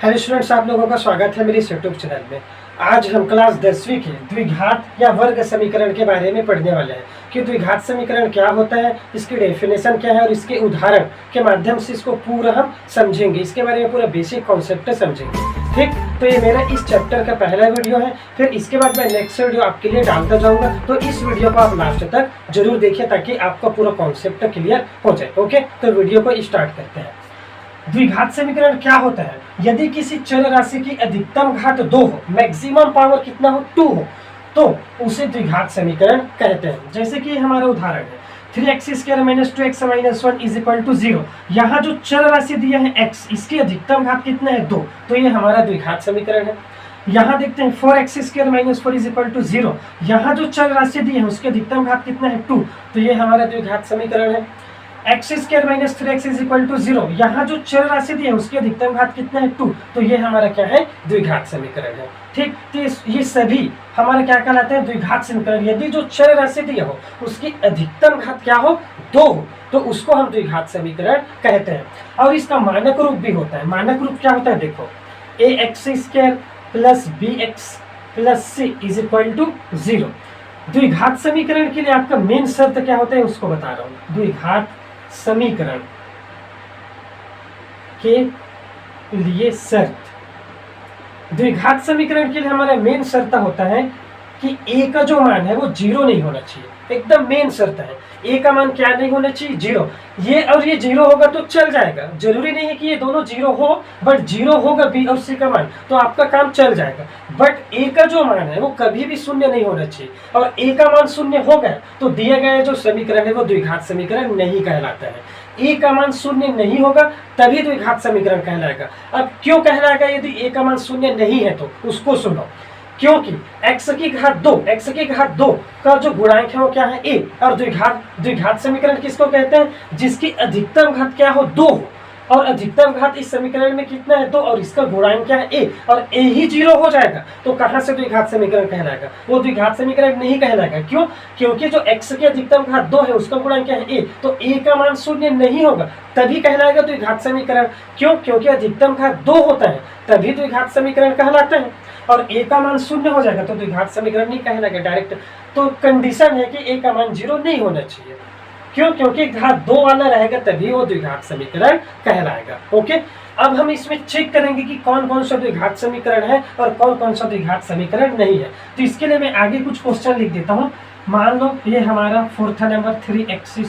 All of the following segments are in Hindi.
हेलो स्टूडेंट्स, आप लोगों का स्वागत है मेरे इस यूट्यूब चैनल में। आज हम क्लास 10वीं के द्विघात या वर्ग समीकरण के बारे में पढ़ने वाले हैं कि द्विघात समीकरण क्या होता है, इसकी डेफिनेशन क्या है और इसके उदाहरण के माध्यम से इसको पूरा हम समझेंगे। इसके बारे में पूरा बेसिक कॉन्सेप्ट समझेंगे। ठीक, तो ये मेरा इस चैप्टर का पहला वीडियो है। फिर इसके बाद मैं नेक्स्ट वीडियो आपके लिए डालता जाऊंगा, तो इस वीडियो को आप लास्ट तक जरूर देखिए ताकि आपका पूरा कॉन्सेप्ट क्लियर हो जाए। ओके, तो वीडियो को स्टार्ट करते हैं। द्विघात समीकरण क्या होता है? यदि किसी चर राशि की अधिकतम घात 2 हो, मैक्सिमम पावर कितना हो 2 हो, तो उसे द्विघात समीकरण कहते हैं। जैसे कि हमारा उदाहरण है 3x² - 2x - 1 = 0। यहाँ जो चर राशि दिया है x, इसकी अधिकतम घात कितना है 2, तो ये हमारा द्विघात समीकरण है। यहाँ देखते हैं 4x² - 4 = 0। यहाँ जो चर राशि दी है उसकी अधिकतम घात कितना है 2, तो ये हमारा द्विघात समीकरण है। x² - 3x = 0। यहाँ जो चर राशि दी है उसकी अधिकतम घात कितना है 2, तो ये हमारा क्या है? द्विघात समीकरण है। ठीक, तो ये सभी हमारा क्या कहलाते हैं? द्विघात समीकरण। यदि जो चर राशि दी हो उसकी अधिकतम घात क्या हो 2 हो, तो उसको हम द्विघात समीकरण कहते हैं। और इसका मानक रूप भी होता है। मानक रूप क्या होता है? देखो, ax² + bx + c = 0। द्विघात समीकरण के लिए आपका मेन शर्त क्या होता है उसको बता रहा हूं। द्विघात समीकरण के लिए शर्त, द्विघात समीकरण के लिए हमारा मेन शर्त होता है कि a का जो मान है वो 0 नहीं होना चाहिए। एकदम मेन शर्त है, a का मान क्या नहीं होना चाहिए? 0। ये और ये 0 होगा तो चल जाएगा। जरूरी नहीं है कि ये दोनों 0 हो, बट 0 होगा b और c का मान तो आपका काम चल जाएगा। बट a का जो मान है वो कभी भी शून्य नहीं होना चाहिए, और a का मान शून्य हो गया तो दिया गया जो समीकरण है वो द्विघात समीकरण नहीं कहलाता है। a का मान शून्य नहीं होगा तभी द्विघात समीकरण कहलाएगा। अब क्यों कहलाएगा यदि a का मान शून्य नहीं है? तो उसको सुनो। क्योंकि x की घात 2 का जो गुणांक है वो क्या है? a। और द्विघात समीकरण किसको कहते हैं? जिसकी अधिकतम घात क्या हो 2 हो, और अधिकतम घात इस समीकरण में कितना है 2, और इसका गुणांक क्या है a, और a ही 0 हो जाएगा तो कहां से द्विघात समीकरण कहलाएगा? वो द्विघात समीकरण नहीं कहलाएगा। क्यों? क्योंकि जो x की अधिकतम घात 2 है उसका गुणांक क्या है a, तो a का मान शून्य नहीं होगा तभी कहलाएगा द्विघात समीकरण। क्यों? क्योंकि अधिकतम घात 2 होता है तभी द्विघात समीकरण कहलाता है, और a का मान शून्य हो जाएगा तो द्विघात समीकरण नहीं कहलाएगा डायरेक्ट। तो कंडीशन है कि a का मान 0 नहीं होना चाहिए। क्यों? क्योंकि घात 2 वाला रहेगा तभी वो द्विघात समीकरण कहलाएगा। ओके, अब हम इसमें चेक करेंगे कि कौन कौन सा द्विघात समीकरण है और कौन कौन सा द्विघात समीकरण नहीं है। तो इसके लिए मैं आगे कुछ क्वेश्चन लिख देता हूँ। मान लो ये हमारा 4th number 3x² - x -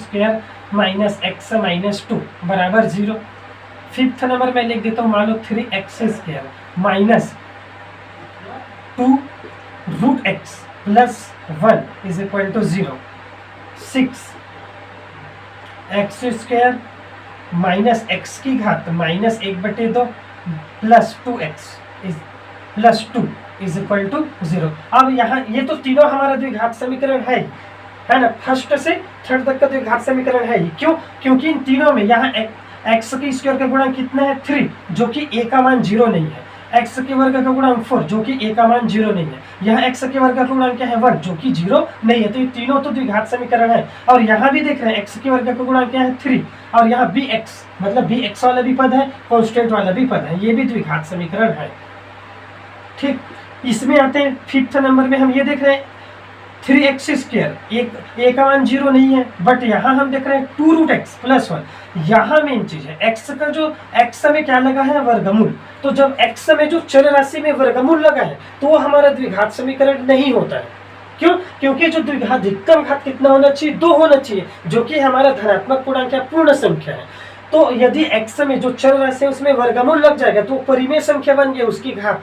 2 = 0। 5th number मैं लिख देता हूँ, मान लो 3x² - 2√x + 1 = 0। 6x² - x की घात -1/2 + 2x + 2 = 0। अब यहाँ ये तो तीनों हमारा द्विघात समीकरण है ना? फर्स्ट से थर्ड तक का द्विघात समीकरण है ही। क्यों? क्योंकि इन तीनों में यहाँ x की स्क्वायर का गुणांक कितना है 3, जो कि a का मान 0 नहीं है। x के वर्ग का गुणांक 4, जो कि a का मान 0 नहीं है। यहाँ x के वर्ग का गुणांक क्या है 1, जो कि 0 नहीं है। तो ये तीनों तो द्विघात समीकरण है। और यहाँ भी देख रहे हैं x के वर्ग का गुणांक क्या है 3, और यहाँ bx मतलब bx वाला भी पद है, कांस्टेंट वाला भी पद है, ये भी द्विघात समीकरण है। ठीक, इसमें आते हैं 5th नंबर में। हम ये देख रहे हैं 3x², a का मान 0 नहीं है, बट यहाँ हम देख रहे हैं 2√x + 1। यहाँ मेन चीज है x का जो x में क्या लगा है वर्गमूल। तो जब x में जो चर राशि में वर्गमूल लगा है तो वो हमारा द्विघात समीकरण नहीं होता है। क्यों? क्योंकि जो अधिकतम घात कितना होना चाहिए 2 होना चाहिए, जो कि हमारा धनात्मक पूर्णांक या पूर्ण संख्या है। तो यदि x में जो चर राशि है उसमें वर्गमूल लग जाएगा तो परिमेय संख्या बन गई उसकी घात,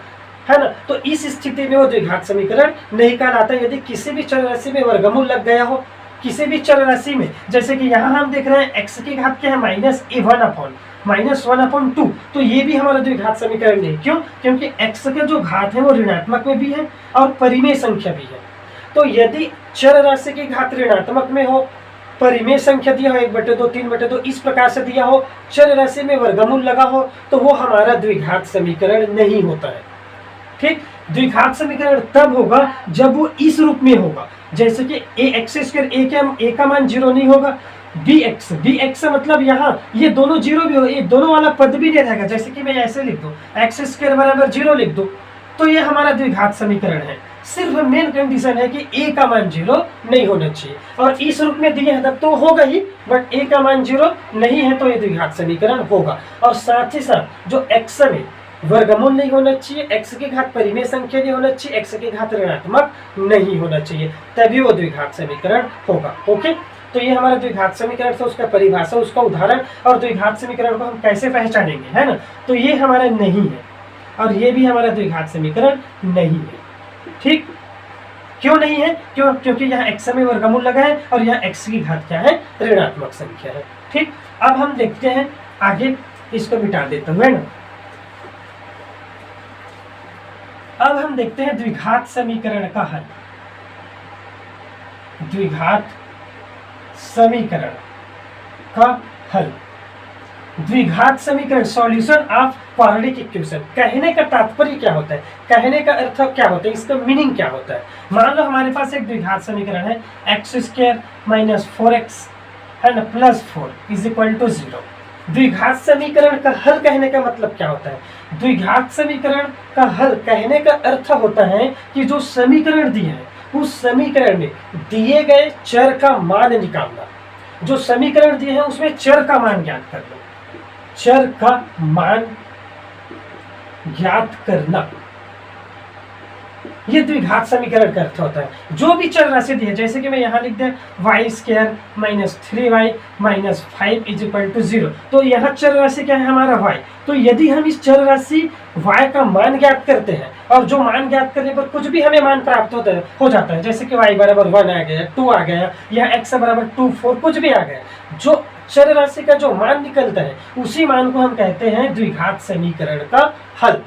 है ना? तो इस स्थिति में वो द्विघात समीकरण नहीं कहलाता। यदि किसी भी चर राशि में वर्गमूल लग गया हो, किसी भी चर राशि में, जैसे कि यहाँ हम देख रहे हैं x की घात क्या है -1/2, तो ये भी हमारा द्विघात समीकरण नहीं। क्यों? क्योंकि x का जो घात है वो ऋणात्मक में भी है और परिमेय संख्या भी है। तो यदि चर राशि की घात ऋणात्मक में हो, परिमेय संख्या दिया हो 1/2 3/2 इस प्रकार से दिया हो, चर राशि में वर्गमूल लगा हो, तो वो हमारा द्विघात समीकरण नहीं होता है। ठीक, द्विघात समीकरण तब होगा जब वो इस रूप में होगा, जैसे कि ax² a का मान 0 नहीं होगा, बी एक्स मतलब यहाँ ये दोनों जीरो भी हो, ये दोनों वाला पद भी नहीं रहेगा। जैसे कि मैं ऐसे लिख दूं एक्स स्क्वायर बराबर 0 लिख दूं, तो ये हमारा द्विघात समीकरण है। सिर्फ मेन कंडीशन है कि a का मान 0 नहीं होना चाहिए, और इस रूप में दिए हैं तब तो होगा ही, बट a का मान 0 नहीं है तो ये द्विघात समीकरण होगा। और साथ ही साथ जो x में वर्गमूल नहीं होना चाहिए, x की घात परिमेय संख्या नहीं होना चाहिए, x की घात ऋणात्मक नहीं होना चाहिए, तभी वो द्विघात समीकरण होगा। ओके, तो ये हमारा द्विघात समीकरण था, उसका परिभाषा, उसका उदाहरण, और द्विघात समीकरण को हम कैसे पहचानेंगे, है ना। तो ये हमारा नहीं है, और ये भी हमारा द्विघात समीकरण नहीं है। ठीक, क्यों नहीं है? क्योंकि यहाँ x में वर्गमूल लगा है और यहाँ x की घात क्या है, ऋणात्मक संख्या है। ठीक, अब हम देखते हैं आगे, इसको मिटा देता हूं, है ना। अब हम देखते हैं द्विघात समीकरण का हल। द्विघात समीकरण का हल, द्विघात समीकरण, सॉल्यूशन ऑफ क्वाड्रेटिक इक्वेशन। कहने का तात्पर्य क्या होता है, कहने का अर्थ क्या होता है, इसका मीनिंग क्या होता है। मान लो हमारे पास एक द्विघात समीकरण है एक्स स्क्वायर माइनस 4x है ना प्लस 4 इज इक्वल टू 0। द्विघात समीकरण का हल कहने का मतलब क्या होता है? द्विघात समीकरण का हल कहने का अर्थ होता है कि जो समीकरण दिए हैं उस समीकरण में दिए गए चर का मान निकालना। जो समीकरण दिए हैं उसमें चर का मान ज्ञात करना, चर का मान ज्ञात करना, ये द्विघात समीकरण का अर्थ होता है। जो भी चर राशि दी है, जैसे कि मैं यहाँ लिख दिया y square minus 3y minus 5 is equal to 0, तो यहाँ चर राशि क्या है हमारा y। तो यदि हम इस चर राशि y का मान ज्ञात करते हैं, और जो मान ज्ञात करने पर कुछ भी हमें मान प्राप्त हो जाता है, जैसे कि y बराबर 1 आ गया, 2 आ गया, या x बराबर 2, 4 कुछ भी आ गया, जो चर राशि का जो मान निकलता है उसी मान को हम कहते हैं द्विघात समीकरण का हल।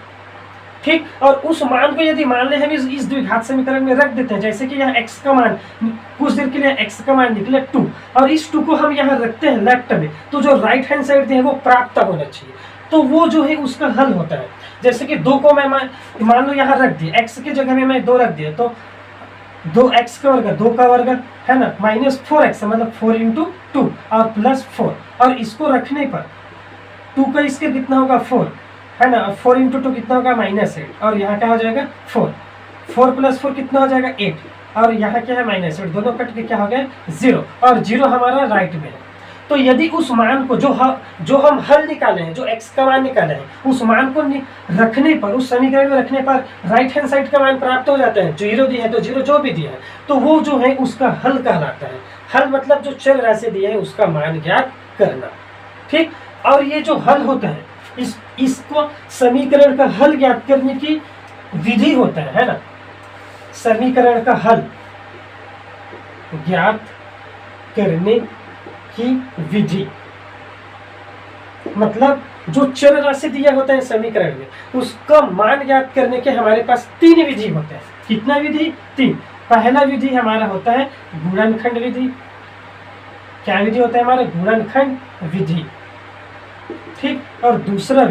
ठीक, और उस मान को यदि मान ले हम इस द्विघात समीकरण में रख देते हैं, जैसे कि यहाँ x का मान, कुछ देर के लिए x का मान निकले 2, और इस 2 को हम यहाँ रखते हैं लेफ्ट में, तो जो राइट हैंड साइड है वो प्राप्त होना चाहिए, तो वो जो है उसका हल होता है। जैसे कि 2 को मैं मान लो यहाँ रख दिया, x की जगह में मैं 2 रख दिया, तो 2x का वर्ग 2 का वर्ग है ना माइनस 4x मतलब 4 इंटू 2 और प्लस 4, और इसको रखने पर 2 का इसके कितना होगा 4 है ना, 4 इंटू 2 कितना होगा -8, और यहाँ क्या हो जाएगा 4 प्लस 4 कितना हो जाएगा 8, और यहाँ क्या है -8, दोनों कट के क्या हो गया 0, और 0 हमारा राइट में है। तो यदि उस मान को जो हम हल निकाले हैं, जो x का मान निकाले हैं, उस मान को रखने पर, उस समीकरण में रखने पर राइट हैंड साइड का मान प्राप्त हो जाता है। 0 दिया है तो 0 जो भी दिया है, तो वो जो है उसका हल कहलाता है। हल मतलब जो चर राशि दिया है उसका मान ज्ञात करना। ठीक, और ये जो हल होता है इसको समीकरण का हल ज्ञात करने की विधि होता है ना। समीकरण का हल ज्ञात करने की विधि मतलब जो चर राशि दिया होता है समीकरण में उसका मान ज्ञात करने के हमारे पास 3 विधि होते हैं। कितना विधि? 3। पहला विधि हमारा होता है गुणनखंड विधि। क्या विधि होता है हमारा? गुणनखंड विधि। ठीक, और दूसरा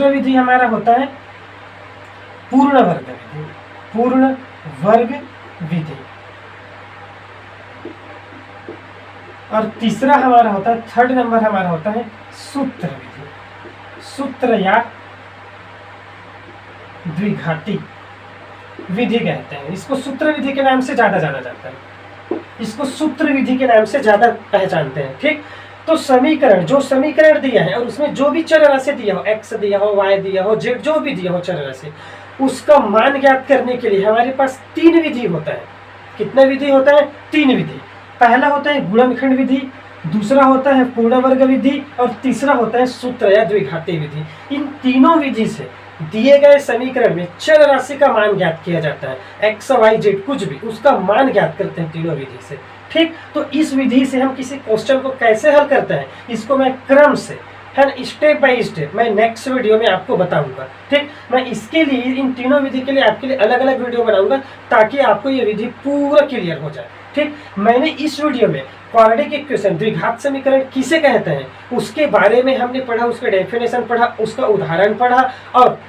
विधि हमारा होता है पूर्ण वर्ग विधि। पूर्ण वर्ग विधि। और तीसरा हमारा होता है, थर्ड नंबर हमारा होता है सूत्र विधि। सूत्र या द्विघाती विधि कहते हैं। इसको सूत्र विधि के नाम से ज्यादा जाना जाता है, इसको सूत्र विधि के नाम से ज्यादा पहचानते हैं। ठीक, तो समीकरण, जो समीकरण दिया है और उसमें जो भी चर राशि दिया हो, x दिया हो, y दिया हो, z जो भी दिया हो चर राशि, उसका मान ज्ञात करने के लिए हमारे पास 3 विधि होता है। कितना विधि होता है? 3 विधि। पहला होता है गुणनखंड विधि, दूसरा होता है पूर्ण वर्ग विधि, और तीसरा होता है सूत्र या द्विघाती विधि। इन तीनों विधि से दिए गए समीकरण में चर राशि का मान ज्ञात किया जाता है। x, y, z कुछ भी, उसका मान ज्ञात करते हैं तीनों विधि से। ठीक, तो इस विधि से हम किसी क्वेश्चन को कैसे हल करते हैं, इसको मैं क्रम से, है स्टेप बाय स्टेप, मैं नेक्स्ट वीडियो में आपको बताऊंगा। ठीक, मैं इसके लिए, इन तीनों विधि के लिए आपके लिए अलग अलग वीडियो बनाऊंगा ताकि आपको ये विधि पूरा क्लियर हो जाए। ठीक, मैंने इस वीडियो में क्वाड्रेटिक इक्वेशन, द्विघात समीकरण किसे कहते हैं उसके बारे में हमने पढ़ा, उसका डेफिनेशन पढ़ा, उसका उदाहरण पढ़ा, और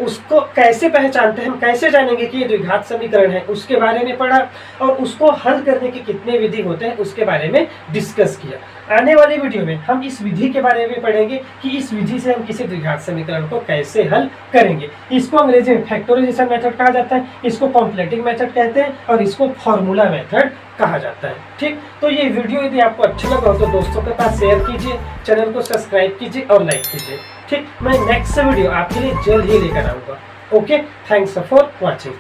उसको कैसे पहचानते हैं, हम कैसे जानेंगे कि ये द्विघात समीकरण है, उसके बारे में पढ़ा और उसको हल करने के कितने विधि होते हैं उसके बारे में डिस्कस किया। आने वाली वीडियो में हम इस विधि के बारे में पढ़ेंगे कि इस विधि से हम किसी द्विघात समीकरण को कैसे हल करेंगे। इसको अंग्रेजी में फैक्टराइजेशन मेथड कहा जाता है, इसको कॉम्प्लेटिंग मेथड कहते हैं और इसको फॉर्मूला मेथड कहा जाता है। ठीक, तो ये वीडियो यदि आपको अच्छा लगा हो तो दोस्तों के पास शेयर कीजिए, चैनल को सब्सक्राइब कीजिए और लाइक कीजिए। ठीक, मैं नेक्स्ट वीडियो आपके लिए जल्द ही लेकर आऊँगा। Okay, thanks for watching.